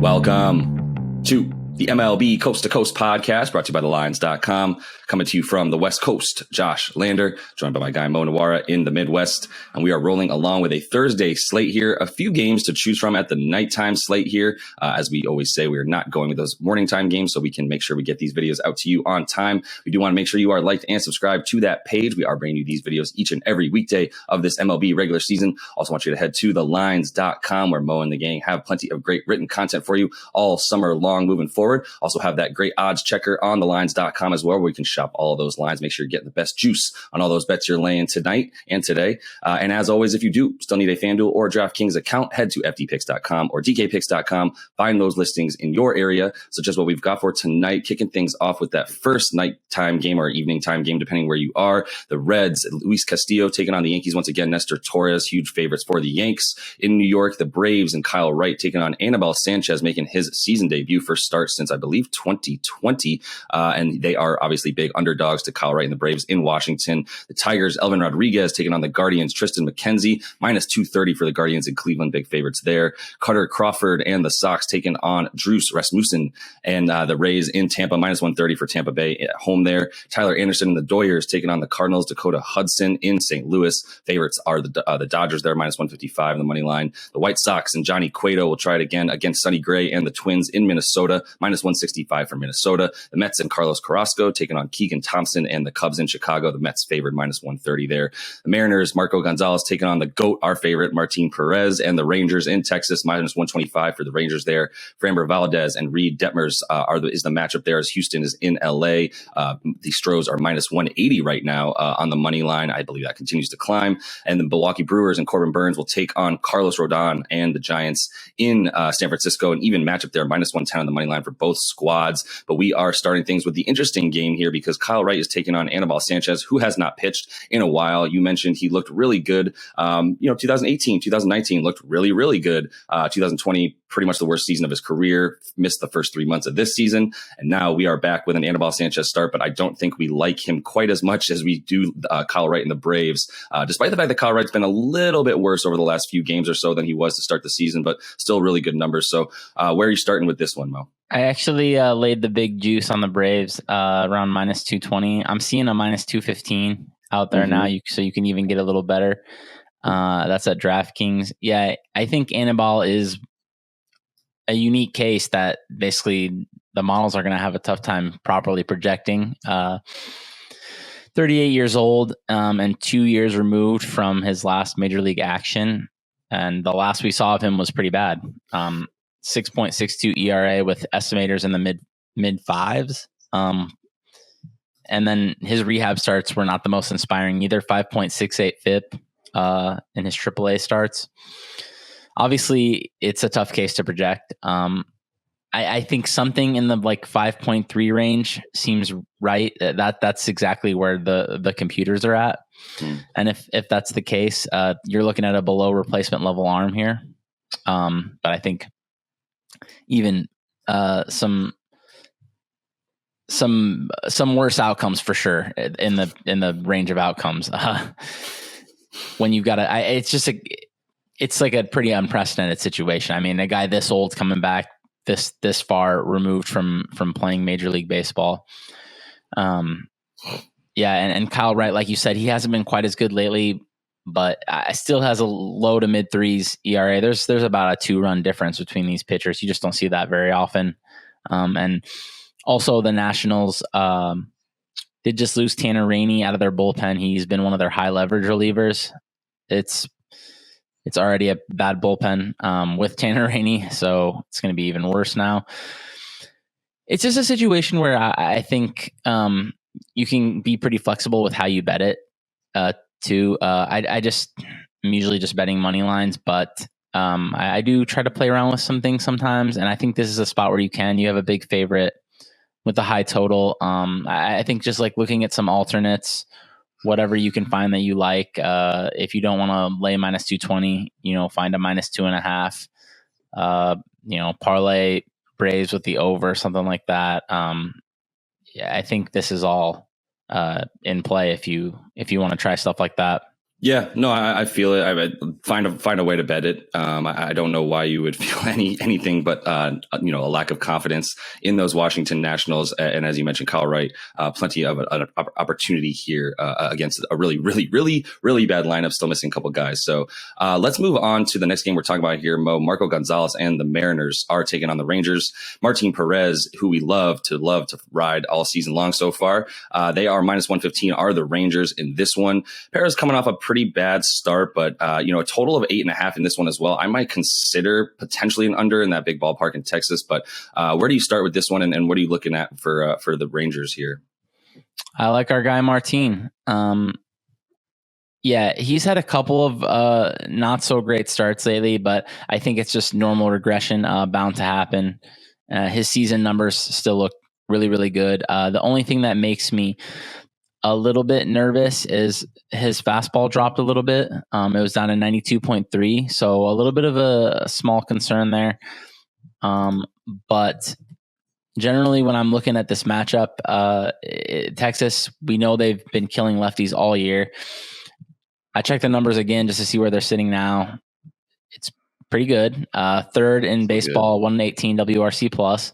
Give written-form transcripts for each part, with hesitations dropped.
Welcome to the MLB Coast to Coast podcast, brought to you by thelines.com. Coming to you from the West Coast, Josh Lander, joined by my guy Mo Nawara in the Midwest. And we are rolling along with a Thursday slate here. A few games to choose from at the nighttime slate here. As we always say, we are not going with those morning time games, so we can make sure we get these videos out to you on time. We do want to make sure you are liked and subscribed to that page. We are bringing you these videos each and every weekday of this MLB regular season. Also want you to head to thelines.com, where Mo and the gang have plenty of great written content for you all summer long moving forward. Also have that great odds checker on thelines.com as well, where you can shop all of those lines. Make sure you're getting the best juice on all those bets you're laying tonight and today. And as always, if you do still need a FanDuel or DraftKings account, head to fdpicks.com or dkpicks.com. Find those listings in your area. So just what we've got for tonight, kicking things off with that first nighttime game or evening time game, depending where you are. The Reds, Luis Castillo taking on the Yankees once again. Nestor Torres, huge favorites for the Yanks. In New York, the Braves and Kyle Wright taking on Anibal Sanchez, making his season debut, first start since I believe 2020. And they are obviously big underdogs to Kyle Wright and the Braves in Washington. The Tigers, Elvin Rodriguez taking on the Guardians, Tristan McKenzie, minus 230 for the Guardians in Cleveland, big favorites there. Carter Crawford and the Sox taking on Drews Rasmussen and the Rays in Tampa, minus 130 for Tampa Bay at home there. Tyler Anderson and the Doyers taking on the Cardinals, Dakota Hudson in St. Louis. Favorites are the Dodgers there, minus 155 on the money line. The White Sox and Johnny Cueto will try it again against Sonny Gray and the Twins in Minnesota, minus 165 for Minnesota. The Mets and Carlos Carrasco taking on Keegan Thompson and the Cubs in Chicago. The Mets favored, minus 130 there. The Mariners, Marco Gonzalez taking on the GOAT, our favorite, Martin Perez, and the Rangers in Texas, minus 125 for the Rangers there. Framber Valdez and Reed Detmers is the matchup there, as Houston is in LA. The Stros are minus 180 right now on the money line. I believe that continues to climb. And the Milwaukee Brewers and Corbin Burns will take on Carlos Rodon and the Giants in San Francisco. An even matchup there, minus 110 on the money line for both squads. But we are starting things with the interesting game here because Kyle Wright is taking on Anibal Sanchez, who has not pitched in a while. You mentioned he looked really good. 2018, 2019 looked really, really good. 2020, pretty much the worst season of his career. Missed the first 3 months of this season. And now we are back with an Anibal Sanchez start, but I don't think we like him quite as much as we do Kyle Wright and the Braves, despite the fact that Kyle Wright's been a little bit worse over the last few games or so than he was to start the season, but still really good numbers. So where are you starting with this one, Mo? I actually laid the big juice on the Braves around minus 220. I'm seeing a minus 215 out there now, so you can even get a little better. That's at DraftKings. Yeah, I think Anibal is a unique case that basically the models are going to have a tough time properly projecting. 38 years old and 2 years removed from his last major league action. And the last we saw of him was pretty bad. 6.62 ERA with estimators in the mid fives. And then his rehab starts were not the most inspiring either. 5.68 FIP in his AAA starts. Obviously, it's a tough case to project. I think something in the 5.3 range seems right. That's exactly where the computers are at. And if that's the case, you're looking at a below replacement level arm here. But I think even some worse outcomes for sure in the range of outcomes. When you've got it's like a pretty unprecedented situation. I mean, a guy this old coming back this far removed from playing Major League Baseball. And Kyle Wright, like you said, he hasn't been quite as good lately, but still has a low to mid threes ERA. There's about a 2-run difference between these pitchers. You just don't see that very often. And also the Nationals did just lose Tanner Rainey out of their bullpen. He's been one of their high leverage relievers. It's already a bad bullpen with Tanner Rainey, so it's going to be even worse now. It's just a situation where I think you can be pretty flexible with how you bet it. Too, I'm usually just betting money lines, but I do try to play around with some things sometimes, and I think this is a spot where you have a big favorite with a high total. I think just like looking at some alternates, whatever you can find that you like. If you don't want to lay minus 220, find a minus 2.5. Parlay Braves with the over, something like that. I think this is all in play if you want to try stuff like that. Yeah, no, I feel it. I find a way to bet it. I don't know why you would feel anything but a lack of confidence in those Washington Nationals. And as you mentioned, Kyle Wright, plenty of an opportunity here against a really, really, really, really bad lineup. Still missing a couple guys. So let's move on to the next game we're talking about here. Mo, Marco Gonzalez and the Mariners are taking on the Rangers. Martin Perez, who we love to ride all season long so far. They are minus 115. Are the Rangers in this one? Perez coming off a pretty bad start, but a total of 8.5 in this one as well. I might consider potentially an under in that big ballpark in Texas, but where do you start with this one, and what are you looking at for the Rangers here? I like our guy Martin. Yeah, he's had a couple of not so great starts lately, but I think it's just normal regression bound to happen. His season numbers still look really, really good. The only thing that makes me a little bit nervous is his fastball dropped a little bit. It was down to 92.3, so a little bit of a small concern there. But generally, when I'm looking at this matchup, Texas, we know they've been killing lefties all year. I checked the numbers again just to see where they're sitting now. It's pretty good. Third in baseball, 118 WRC plus.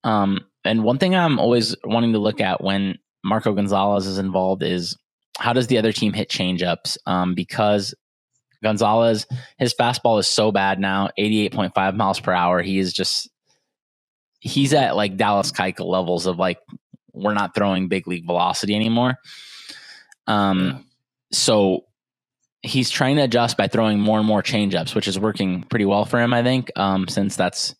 And one thing I'm always wanting to look at when Marco Gonzalez is involved is how does the other team hit changeups? Because Gonzalez, his fastball is so bad now, 88.5 miles per hour. He's at like Dallas Keuchel levels of like, we're not throwing big league velocity anymore. So he's trying to adjust by throwing more and more changeups, which is working pretty well for him, I think, since that's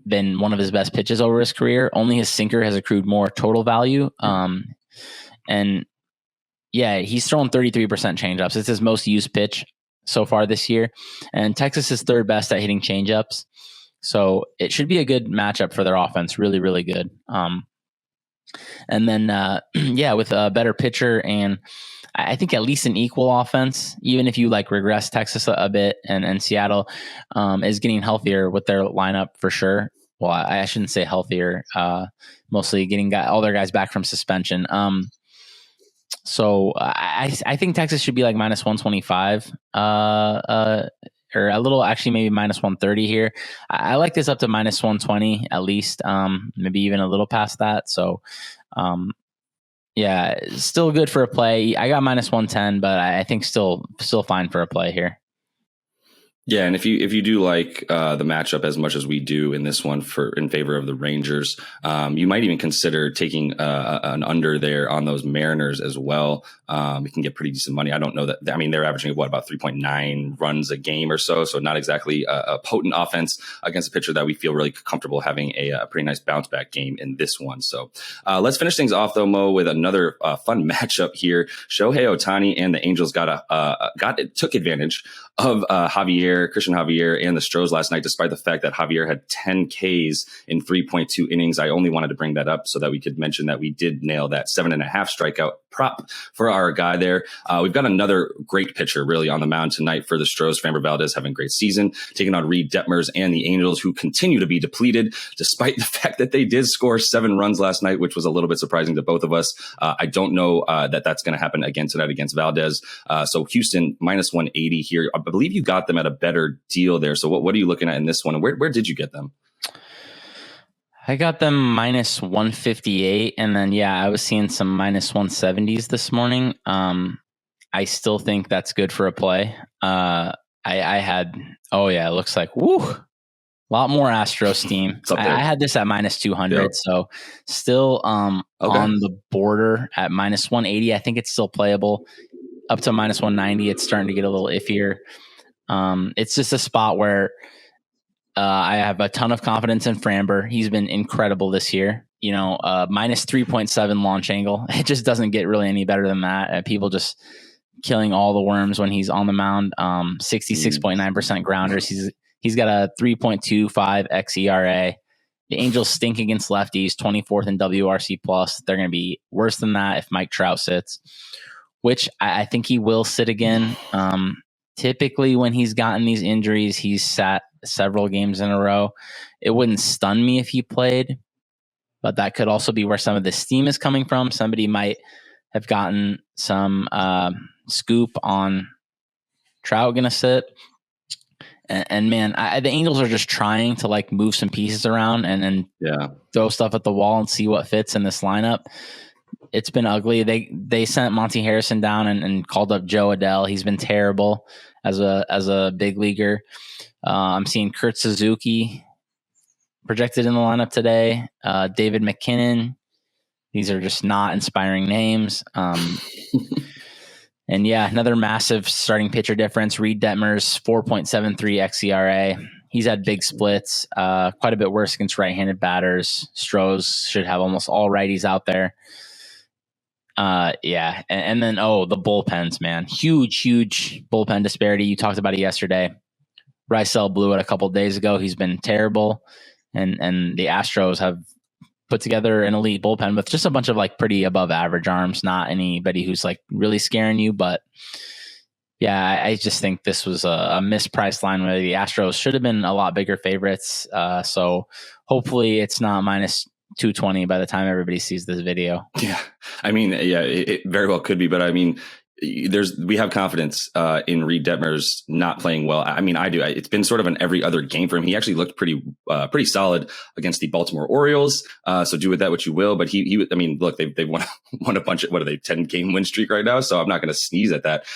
been one of his best pitches over his career. Only his sinker has accrued more total value. And yeah, he's thrown 33% changeups. It's his most used pitch so far this year. And Texas is third best at hitting changeups. So it should be a good matchup for their offense. Really, really good. And then, with a better pitcher and I think at least an equal offense, even if you like regress Texas a bit and Seattle is getting healthier with their lineup for sure. Well, I shouldn't say healthier, mostly getting all their guys back from suspension. So I think Texas should be like minus 125 or a little, actually maybe minus 130 here. I like this up to minus 120 at least, maybe even a little past that. So yeah, still good for a play. I got minus 110, but I think still fine for a play here. Yeah, and if you do like the matchup as much as we do in this one in favor of the Rangers, you might even consider taking an under there on those Mariners as well. You can get pretty decent money. I don't know that. I mean, they're averaging about 3.9 runs a game or so not exactly a potent offense against a pitcher that we feel really comfortable having a pretty nice bounce back game in this one. So let's finish things off though, Mo, with another fun matchup here. Shohei Ohtani and the Angels took advantage of Christian Javier and the Astros last night, despite the fact that Javier had 10 Ks in 3.2 innings. I only wanted to bring that up so that we could mention that we did nail that 7.5 strikeout prop for our guy there. We've got another great pitcher really on the mound tonight for the Astros. Framber Valdez having a great season, taking on Reed Detmers and the Angels, who continue to be depleted, despite the fact that they did score 7 runs last night, which was a little bit surprising to both of us. I don't know that that's going to happen again tonight against Valdez. So Houston minus 180 here. I believe you got them at a better deal there. So what are you looking at in this one? And where did you get them? I got them minus 158. And then, I was seeing some minus 170s this morning. I still think that's good for a play. I had, it looks like, a lot more Astros steam. I had this at minus 200. Yep. So still on the border at minus 180. I think it's still playable. Up to minus 190. It's starting to get a little iffier. It's just a spot where I have a ton of confidence in Framber. He's been incredible this year. Minus 3.7 launch angle. It just doesn't get really any better than that. People just killing all the worms when he's on the mound. 66.9% grounders. He's got a 3.25 xERA. The Angels stink against lefties, 24th in WRC plus. They're going to be worse than that if Mike Trout sits, which I think he will sit again. Typically when he's gotten these injuries, he's sat several games in a row. It wouldn't stun me if he played, but that could also be where some of the steam is coming from. Somebody might have gotten some scoop on Trout going to sit. And man, the Angels are just trying to like move some pieces around and throw stuff at the wall and see what fits in this lineup. It's been ugly. They sent Monty Harrison down and called up Joe Adele. He's been terrible as a big leaguer. I'm seeing Kurt Suzuki projected in the lineup today. David McKinnon. These are just not inspiring names. And yeah, another massive starting pitcher difference. Reed Detmers, 4.73 xERA. He's had big splits, quite a bit worse against right-handed batters. Astros should have almost all righties out there. Yeah. And then, the bullpens, man. Huge bullpen disparity. You talked about it yesterday. Rysel blew it a couple days ago. He's been terrible. And the Astros have put together an elite bullpen with just a bunch of like pretty above average arms, not anybody who's like really scaring you. But yeah, I just think this was a mispriced line where the Astros should have been a lot bigger favorites. So hopefully it's not minus 220 by the time everybody sees this video. Yeah. I mean, yeah, it very well could be, but I mean, we have confidence in Reed Detmers not playing well. I mean, I do. It's been sort of an every other game for him. He actually looked pretty solid against the Baltimore Orioles. So do with that what you will. But he I mean, look, they've won a bunch of, what are they, 10 game win streak right now. So I'm not going to sneeze at that.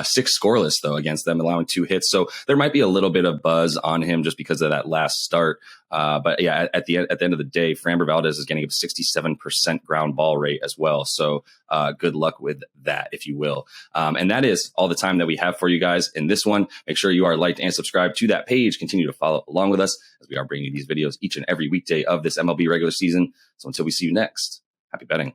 6 scoreless though against them, allowing 2 hits. So there might be a little bit of buzz on him just because of that last start. But yeah, at the end of the day, Framber Valdez is getting a 67% ground ball rate as well. So good luck with that, if you will. And that is all the time that we have for you guys in this one. Make sure you are liked and subscribed to that page. Continue to follow along with us as we are bringing you these videos each and every weekday of this MLB regular season. So until we see you next, happy betting.